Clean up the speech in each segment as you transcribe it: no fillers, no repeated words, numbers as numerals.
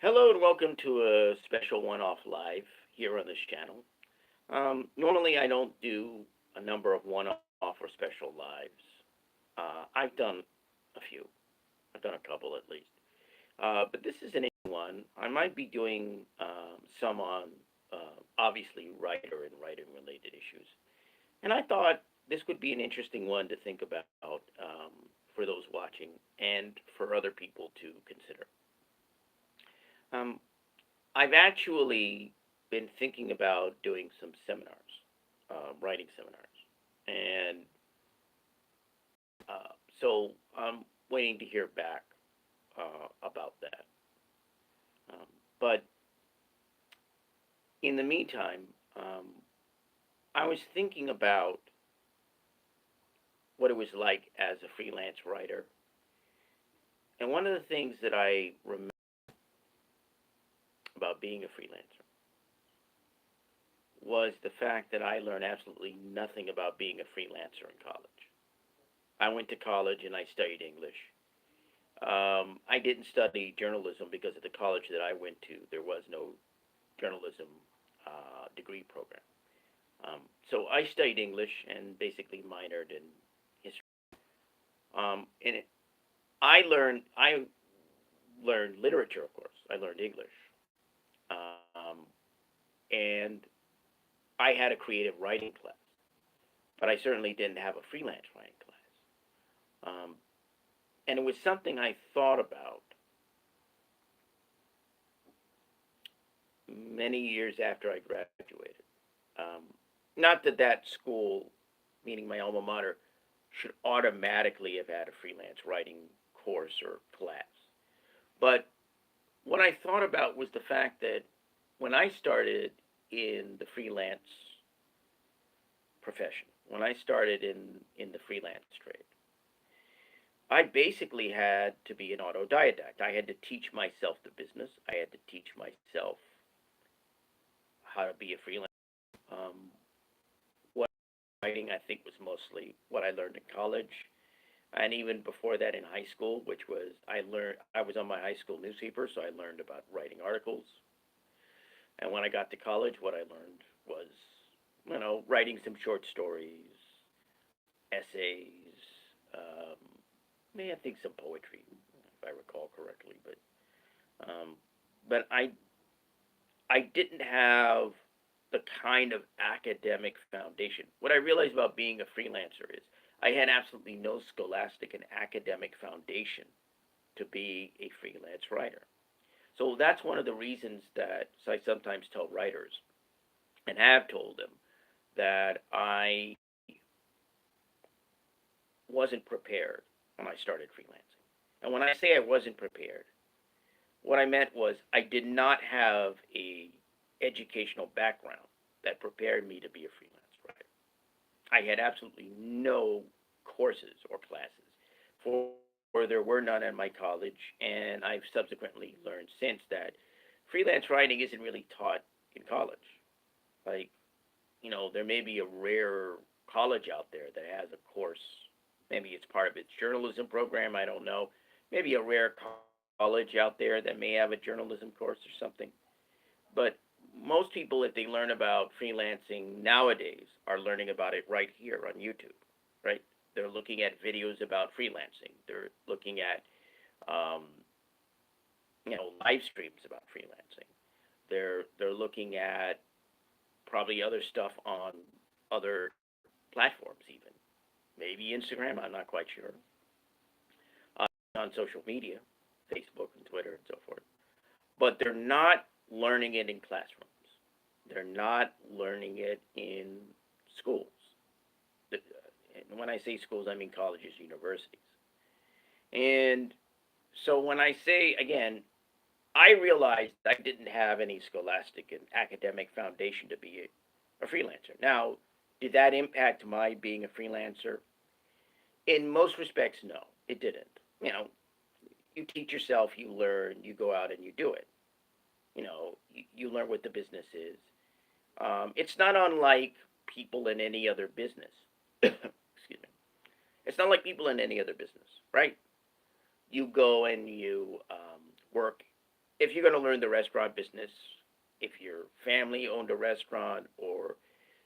Hello and welcome to a special one-off live here on this channel. Normally, I don't do a number of one-off or special lives. I've done a few. I've done a couple at least. But this is an interesting one. I might be doing some on obviously writer and writing-related issues. And I thought this would be an interesting one to think about for those watching and for other people to consider. Um, I've actually been thinking about doing some seminars, writing seminars, and so I'm waiting to hear back about that. Um, but in the meantime, um, I was thinking about what it was like as a freelance writer, and one of the things that I remember about being a freelancer was the fact that I learned absolutely nothing about being a freelancer in college. I went to college and I studied English. I didn't study journalism because at the college that I went to, there was no journalism degree program. So I studied English and basically minored in history. And I learned literature, of course. I learned English, um, and I had a creative writing class, but I certainly didn't have a freelance writing class. And it was something I thought about many years after I graduated. Um, Not that that school, meaning my alma mater, should automatically have had a freelance writing course or class. But what I thought about was the fact that when I started in the freelance profession, when I started in the freelance trade, I basically had to be an autodidact. I had to teach myself the business. I had to teach myself how to be a freelancer. Um, what writing, I think, was mostly what I learned in college, and even before that in high school, which was I was on my high school newspaper, so I learned about writing articles. And when I got to college, what I learned was, writing some short stories, essays, um, I think some poetry, if I recall correctly. Um, but I didn't have the kind of academic foundation. What I realized about being a freelancer is I had absolutely no scholastic and academic foundation to be a freelance writer. So that's one of the reasons that I sometimes tell writers and have told them that I wasn't prepared when I started freelancing. And when I say I wasn't prepared, what I meant was I did not have a educational background that prepared me to be a freelance writer. I had absolutely no courses or classes, for there were none at my college, and I've subsequently learned since that freelance writing isn't really taught in college. Like, there may be a rare college out there that has a course. Maybe it's part of its journalism program. I don't know. Maybe a rare college out there that may have a journalism course or something. But most people, if they learn about freelancing nowadays, are learning about it right here on YouTube, right? They're looking at videos about freelancing. They're looking at, um, live streams about freelancing. They're looking at probably other stuff on other platforms, even maybe Instagram. I'm not quite sure. On social media, Facebook and Twitter and so forth. But they're not learning it in classrooms. They're not learning it in schools. And when I say schools, I mean colleges, universities. And so when I say, again, I realized I didn't have any scholastic and academic foundation to be a freelancer. Now, did that impact my being a freelancer? In most respects, no, it didn't. You teach yourself, you learn, you go out and you do it. You learn what the business is. It's not unlike people in any other business. Excuse me. It's not like people in any other business, right? You go and you work if you're going to learn the restaurant business, if your family owned a restaurant, or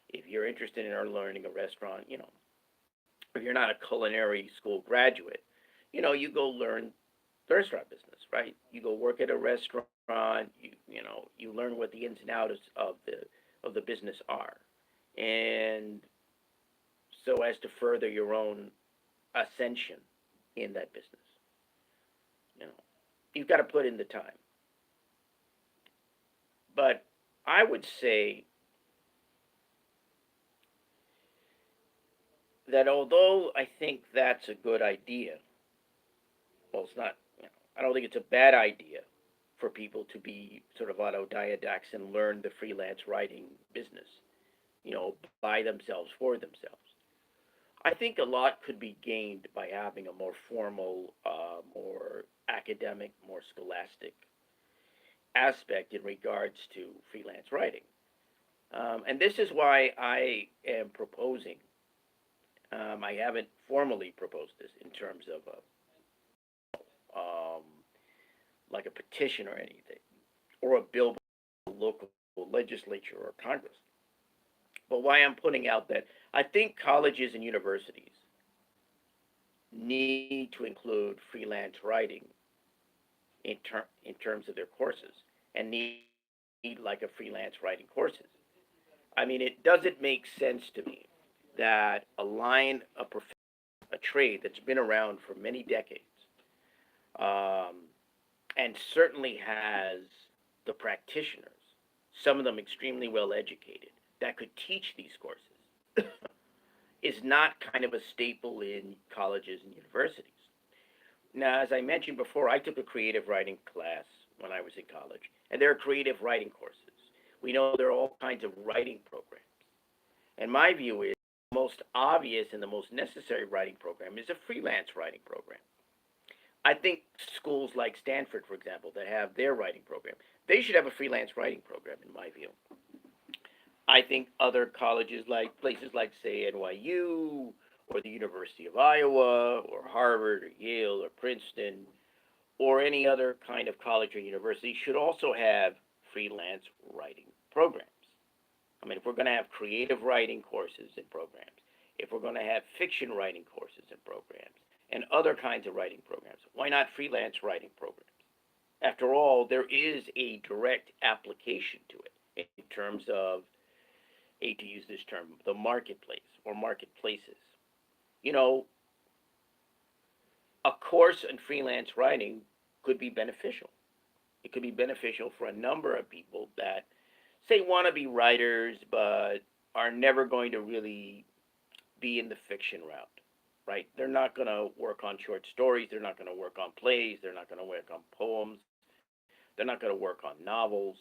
if you're interested in learning a restaurant, if you're not a culinary school graduate, you go learn the restaurant business, right? You go work at a restaurant. You learn what the ins and outs of the business are, and so as to further your own ascension in that business. You know, you've got to put in the time. But I would say that although I think that's a good idea, well, it's not. I don't think it's a bad idea for people to be sort of autodidacts and learn the freelance writing business, by themselves for themselves. I think a lot could be gained by having a more formal, more academic, more scholastic aspect in regards to freelance writing. And this is why I am proposing. I haven't formally proposed this in terms of like a petition or anything, or a bill by the local legislature or Congress. But why I'm putting out that I think colleges and universities need to include freelance writing in terms of their courses, and need like a freelance writing courses. I mean, it doesn't make sense to me that a trade that's been around for many decades, um, and certainly has the practitioners, some of them extremely well educated, that could teach these courses, is not kind of a staple in colleges and universities. Now, as I mentioned before, I took a creative writing class when I was in college, and there are creative writing courses. We know there are all kinds of writing programs. And my view is the most obvious and the most necessary writing program is a freelance writing program. I think schools like Stanford, for example, that have their writing program, they should have a freelance writing program, in my view. I think other colleges, like places like, say, NYU or the University of Iowa or Harvard or Yale or Princeton or any other kind of college or university, should also have freelance writing programs. I mean, if we're going to have creative writing courses and programs, if we're going to have fiction writing courses and programs, and other kinds of writing programs, why not freelance writing programs? After all, there is a direct application to it in terms of, hate to use this term, the marketplace or marketplaces. You know, a course in freelance writing could be beneficial. It could be beneficial for a number of people that, say, want to be writers but are never going to really be in the fiction route, right? They're not going to work on short stories. They're not going to work on plays. They're not going to work on poems. They're not going to work on novels.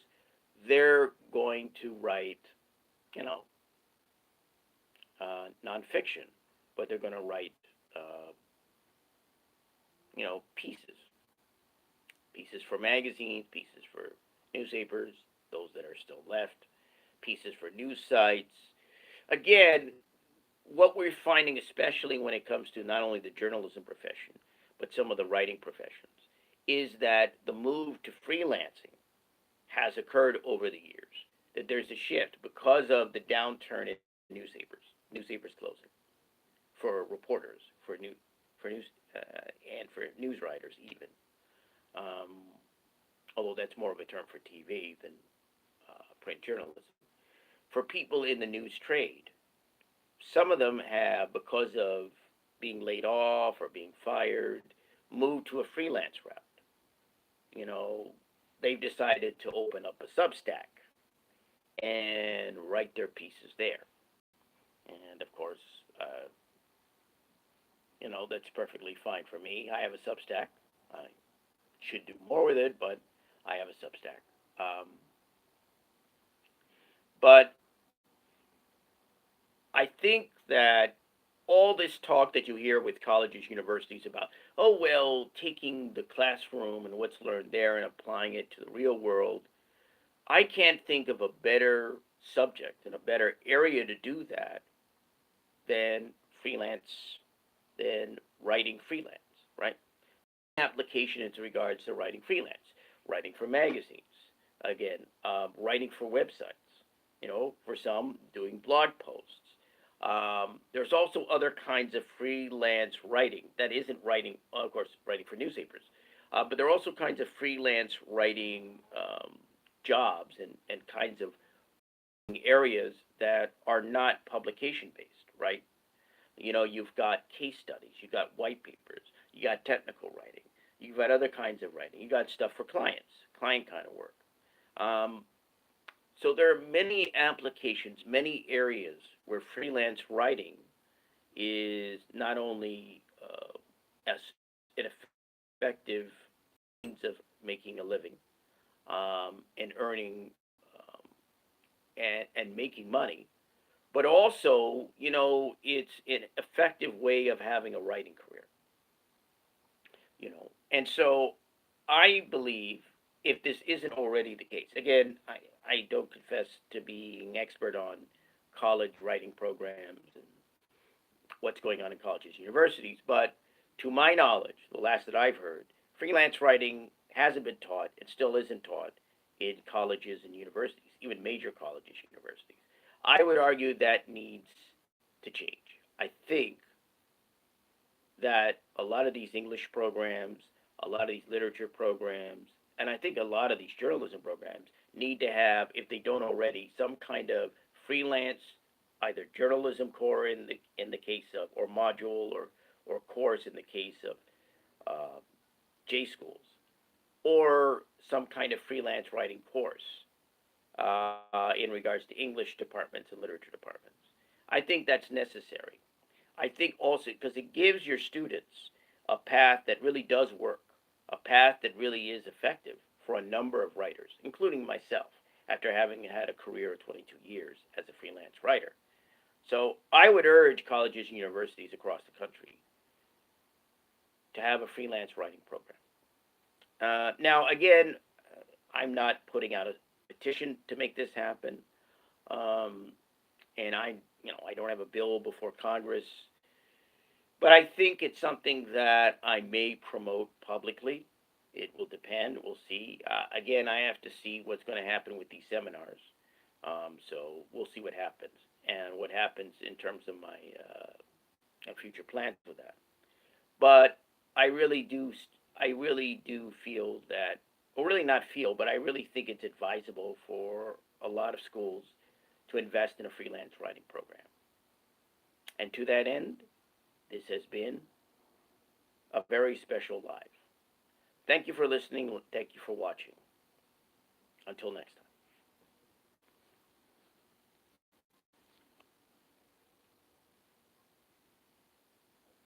They're going to write, you know, nonfiction, but they're going to write, uh, pieces. Pieces for magazines, pieces for newspapers, those that are still left, pieces for news sites. Again, what we're finding, especially when it comes to not only the journalism profession, but some of the writing professions, is that the move to freelancing has occurred over the years. That there's a shift because of the downturn in newspapers closing, for reporters, for news, and for news writers even. Um, Although that's more of a term for TV than print journalism. For people in the news trade, some of them have, because of being laid off or being fired, moved to a freelance route. You know, they've decided to open up a Substack and write their pieces there. And of course, uh, that's perfectly fine for me. I have a Substack. I should do more with it, but I have a Substack. Um, but I think that all this talk that you hear with colleges, universities about, oh, well, taking the classroom and what's learned there and applying it to the real world, I can't think of a better subject and a better area to do that than freelance, than writing freelance, right? Application in regards to writing freelance. writing for magazines. Again, writing for websites. For some, doing blog posts. There's also other kinds of freelance writing that isn't writing, of course, writing for newspapers, but there are also kinds of freelance writing jobs and kinds of areas that are not publication based, right? You've got case studies, you've got white papers, you got technical writing, you've got other kinds of writing, you got stuff for clients, client kind of work. Um, so there are many applications, many areas where freelance writing is not only as an effective means of making a living and earning um, and making money, but also, it's an effective way of having a writing career. And so I believe, if this isn't already the case, again, I don't confess to being expert on college writing programs and what's going on in colleges and universities, but to my knowledge, the last that I've heard, freelance writing hasn't been taught and still isn't taught in colleges and universities, even major colleges and universities. I would argue that needs to change. I think that a lot of these English programs, a lot of these literature programs, and I think a lot of these journalism programs need to have, if they don't already, some kind of freelance, either journalism core in the case of, or module, or course in the case of uh, J schools, or some kind of freelance writing course in regards to English departments and literature departments. I think that's necessary. I think also because it gives your students a path that really does work, a path that really is effective for a number of writers, including myself, after having had a career of 22 years as a freelance writer. So I would urge colleges and universities across the country to have a freelance writing program. Now, again, I'm not putting out a petition to make this happen, um, and I don't have a bill before Congress. But I think it's something that I may promote publicly. It will depend. We'll see. Again, I have to see what's going to happen with these seminars. So we'll see what happens and what happens in terms of my future plans with that. But I really do. I really do feel that, or really not feel, but I really think it's advisable for a lot of schools to invest in a freelance writing program. And to that end, this has been a very special live. Thank you for listening. Thank you for watching. Until next time.